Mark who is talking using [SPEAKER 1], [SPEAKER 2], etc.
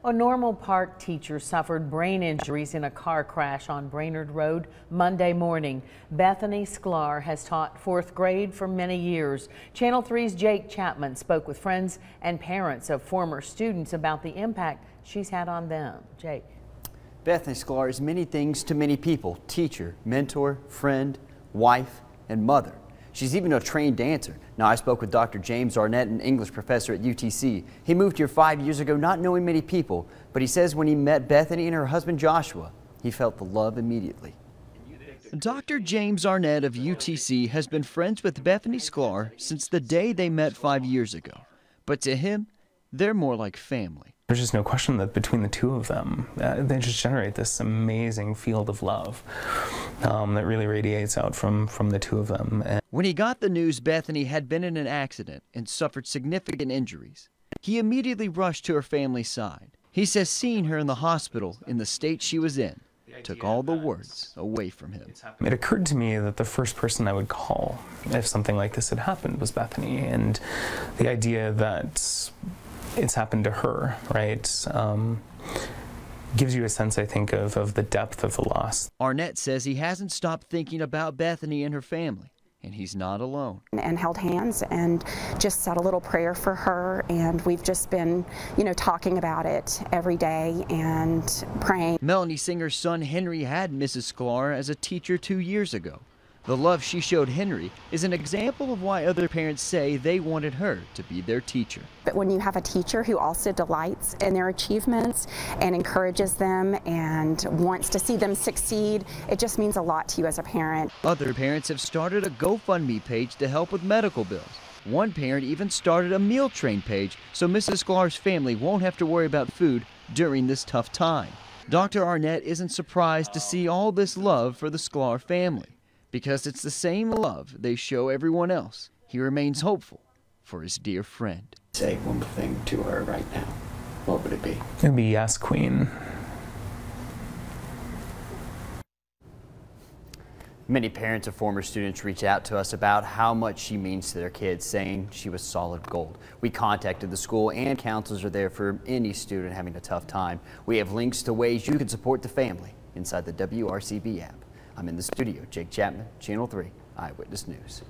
[SPEAKER 1] A Normal Park teacher suffered brain injuries in a car crash on Brainerd Road Monday morning. Bethany Sklar has taught fourth grade for many years. Channel 3's Jake Chapman spoke with friends and parents of former students about the impact she's had on them. Jake.
[SPEAKER 2] Bethany Sklar is many things to many people: teacher, mentor, friend, wife, and mother. She's even a trained dancer. Now, I spoke with Dr. James Arnett, an English professor at UTC. He moved here 5 years ago, not knowing many people, but he says when he met Bethany and her husband Joshua, he felt the love immediately.
[SPEAKER 3] Dr. James Arnett of UTC has been friends with Bethany Sklar since the day they met 5 years ago. But to him, they're more like family.
[SPEAKER 4] There's just no question that between the two of them, they just generate this amazing field of love that really radiates out from the two of them. And
[SPEAKER 3] when he got the news Bethany had been in an accident and suffered significant injuries, he immediately rushed to her family's side. He says seeing her in the hospital in the state she was in took all the words away from him.
[SPEAKER 4] It occurred to me that the first person I would call if something like this had happened was Bethany, and the idea that it's happened to her, right, gives you a sense, I think, of the depth of the loss.
[SPEAKER 3] Arnett says he hasn't stopped thinking about Bethany and her family, and he's not alone.
[SPEAKER 5] And held hands and just said a little prayer for her, and we've just been, talking about it every day and praying.
[SPEAKER 3] Melanie Singer's son Henry had Mrs. Sklar as a teacher 2 years ago. The love she showed Henry is an example of why other parents say they wanted her to be their teacher.
[SPEAKER 5] But when you have a teacher who also delights in their achievements and encourages them and wants to see them succeed, it just means a lot to you as a parent.
[SPEAKER 3] Other parents have started a GoFundMe page to help with medical bills. One parent even started a meal train page so Mrs. Sklar's family won't have to worry about food during this tough time. Dr. Arnett isn't surprised to see all this love for the Sklar family, because it's the same love they show everyone else. He remains hopeful for his dear friend.
[SPEAKER 6] Say one thing to her right now. What would it be?
[SPEAKER 4] It would be, yes, Queen.
[SPEAKER 2] Many parents of former students reach out to us about how much she means to their kids, saying she was solid gold. We contacted the school, and counselors are there for any student having a tough time. We have links to ways you can support the family inside the WRCB app. I'm in the studio, Jake Chapman, Channel 3 Eyewitness News.